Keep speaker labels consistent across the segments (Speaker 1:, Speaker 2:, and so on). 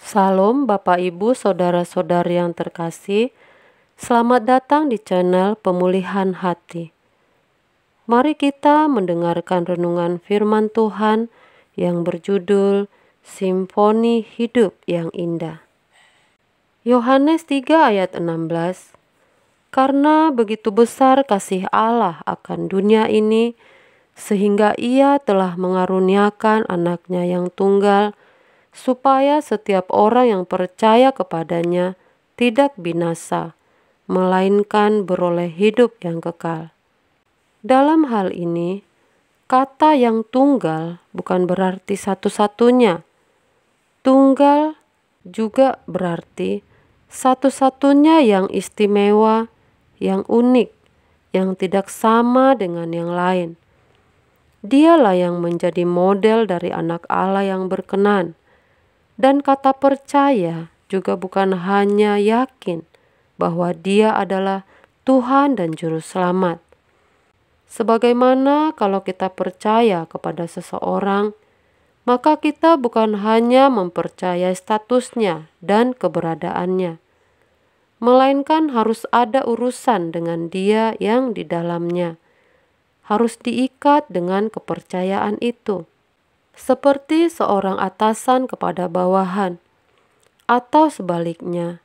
Speaker 1: Salam Bapak Ibu Saudara-saudari yang terkasih. Selamat datang di channel Pemulihan Hati. Mari kita mendengarkan renungan firman Tuhan yang berjudul Simfoni Hidup yang Indah. Yohanes 3 ayat 16. Karena begitu besar kasih Allah akan dunia ini, sehingga Ia telah mengaruniakan anaknya yang tunggal, supaya setiap orang yang percaya kepadanya tidak binasa, melainkan beroleh hidup yang kekal. Dalam hal ini, kata yang tunggal bukan berarti satu-satunya. Tunggal juga berarti satu-satunya yang istimewa, yang unik, yang tidak sama dengan yang lain. Dialah yang menjadi model dari anak Allah yang berkenan. Dan kata percaya juga bukan hanya yakin bahwa Dia adalah Tuhan dan Juru Selamat. Sebagaimana kalau kita percaya kepada seseorang, maka kita bukan hanya mempercayai statusnya dan keberadaannya, melainkan harus ada urusan dengan Dia yang di dalamnya. Harus diikat dengan kepercayaan itu. Seperti seorang atasan kepada bawahan, atau sebaliknya,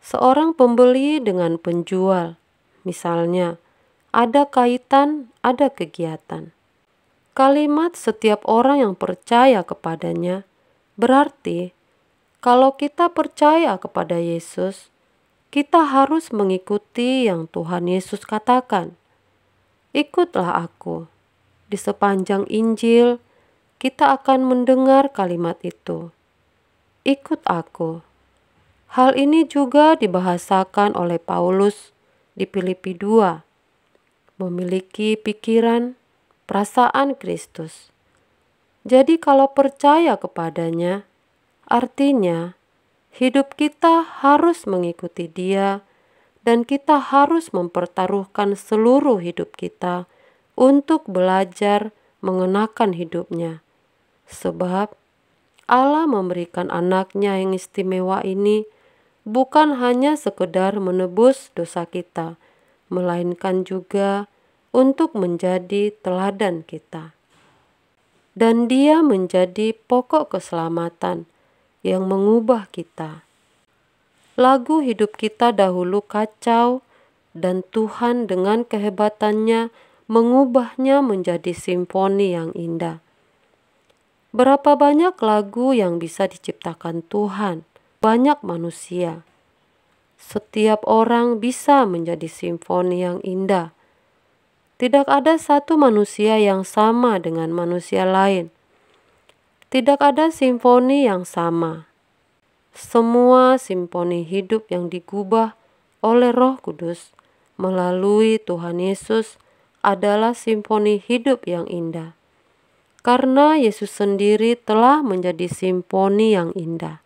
Speaker 1: seorang pembeli dengan penjual. Misalnya, ada kaitan, ada kegiatan. Kalimat setiap orang yang percaya kepadanya berarti kalau kita percaya kepada Yesus, kita harus mengikuti yang Tuhan Yesus katakan. Ikutlah aku. Di sepanjang Injil, kita akan mendengar kalimat itu. Ikut aku. Hal ini juga dibahasakan oleh Paulus di Filipi 2. Memiliki pikiran, perasaan Kristus. Jadi kalau percaya kepadanya, artinya hidup kita harus mengikuti Dia dan kita harus mempertaruhkan seluruh hidup kita untuk belajar mengenakan hidupnya. Sebab Allah memberikan anaknya yang istimewa ini bukan hanya sekedar menebus dosa kita, melainkan juga untuk menjadi teladan kita. Dan Dia menjadi pokok keselamatan yang mengubah kita. Lagu hidup kita dahulu kacau dan Tuhan dengan kehebatannya mengubahnya menjadi simfoni yang indah. Berapa banyak lagu yang bisa diciptakan Tuhan, banyak manusia. Setiap orang bisa menjadi simfoni yang indah. Tidak ada satu manusia yang sama dengan manusia lain. Tidak ada simfoni yang sama. Semua simfoni hidup yang digubah oleh Roh Kudus melalui Tuhan Yesus adalah simfoni hidup yang indah. Karena Yesus sendiri telah menjadi simfoni yang indah.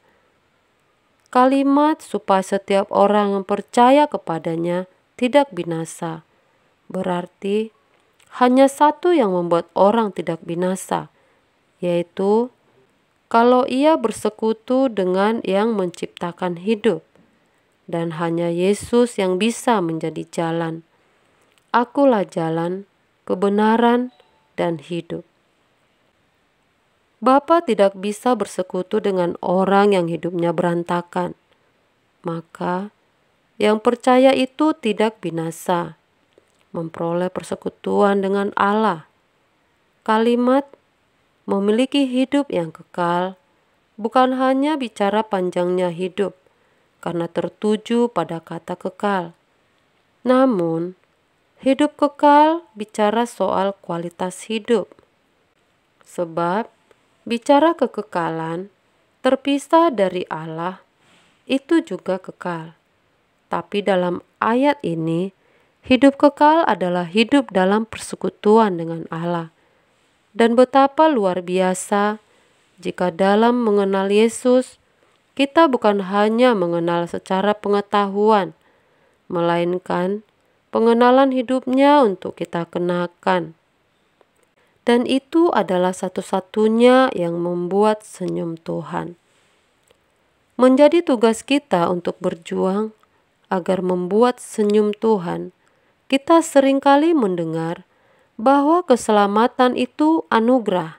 Speaker 1: Kalimat supaya setiap orang yang percaya kepadanya tidak binasa, berarti hanya satu yang membuat orang tidak binasa, yaitu kalau ia bersekutu dengan yang menciptakan hidup. Dan hanya Yesus yang bisa menjadi jalan. Akulah jalan, kebenaran, dan hidup. Bapa tidak bisa bersekutu dengan orang yang hidupnya berantakan. Maka yang percaya itu tidak binasa, memperoleh persekutuan dengan Allah. Kalimat memiliki hidup yang kekal bukan hanya bicara panjangnya hidup karena tertuju pada kata kekal. Namun, hidup kekal bicara soal kualitas hidup. Sebab bicara kekekalan, terpisah dari Allah, itu juga kekal. Tapi dalam ayat ini, hidup kekal adalah hidup dalam persekutuan dengan Allah. Dan betapa luar biasa jika dalam mengenal Yesus, kita bukan hanya mengenal secara pengetahuan, melainkan pengenalan hidupnya untuk kita kenakan. Dan itu adalah satu-satunya yang membuat senyum Tuhan. Menjadi tugas kita untuk berjuang agar membuat senyum Tuhan. Kita seringkali mendengar bahwa keselamatan itu anugerah,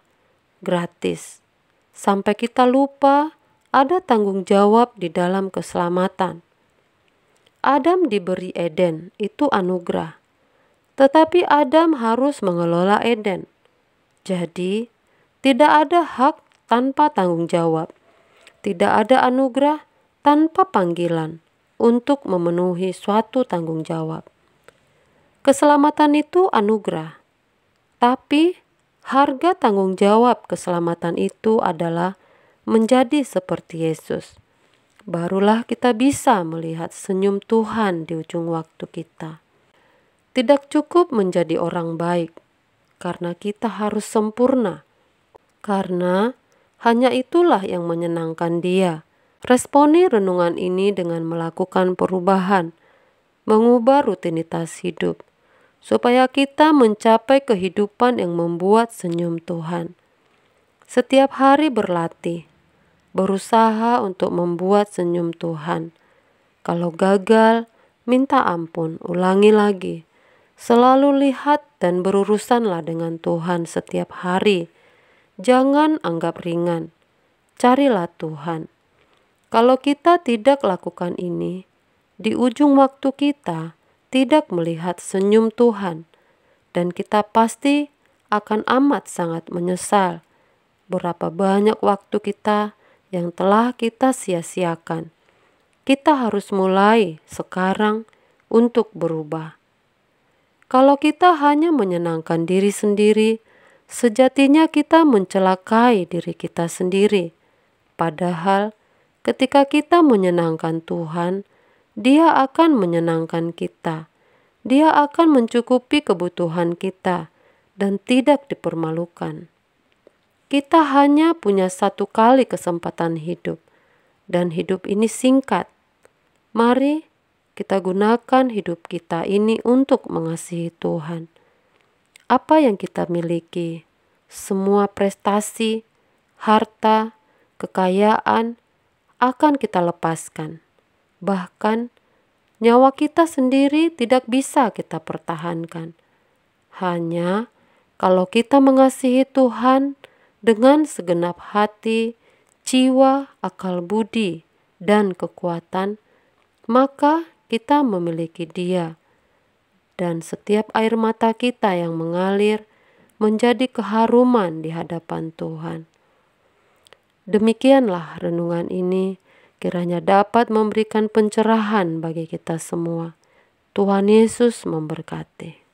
Speaker 1: gratis, sampai kita lupa ada tanggung jawab di dalam keselamatan. Adam diberi Eden, itu anugerah. Tetapi Adam harus mengelola Eden. Jadi, tidak ada hak tanpa tanggung jawab. Tidak ada anugerah tanpa panggilan untuk memenuhi suatu tanggung jawab. Keselamatan itu anugerah. Tapi, harga tanggung jawab keselamatan itu adalah menjadi seperti Yesus. Barulah kita bisa melihat senyum Tuhan di ujung waktu kita. Tidak cukup menjadi orang baik, karena kita harus sempurna. Karena hanya itulah yang menyenangkan Dia. Responi renungan ini dengan melakukan perubahan, mengubah rutinitas hidup, supaya kita mencapai kehidupan yang membuat senyum Tuhan. Setiap hari berlatih, berusaha untuk membuat senyum Tuhan. Kalau gagal, minta ampun, ulangi lagi. Selalu lihat dan berurusanlah dengan Tuhan setiap hari. Jangan anggap ringan. Carilah Tuhan. Kalau kita tidak lakukan ini, di ujung waktu kita tidak melihat senyum Tuhan, dan kita pasti akan amat sangat menyesal berapa banyak waktu kita yang telah kita sia-siakan. Kita harus mulai sekarang untuk berubah. Kalau kita hanya menyenangkan diri sendiri, sejatinya kita mencelakai diri kita sendiri. Padahal ketika kita menyenangkan Tuhan, Dia akan menyenangkan kita. Dia akan mencukupi kebutuhan kita dan tidak dipermalukan. Kita hanya punya satu kali kesempatan hidup, dan hidup ini singkat. Mari kita gunakan hidup kita ini untuk mengasihi Tuhan. Apa yang kita miliki, semua prestasi, harta, kekayaan akan kita lepaskan. Bahkan nyawa kita sendiri tidak bisa kita pertahankan. Hanya kalau kita mengasihi Tuhan dengan segenap hati, jiwa, akal budi, dan kekuatan, maka kita memiliki Dia. Dan setiap air mata kita yang mengalir menjadi keharuman di hadapan Tuhan. Demikianlah renungan ini, kiranya dapat memberikan pencerahan bagi kita semua. Tuhan Yesus memberkati.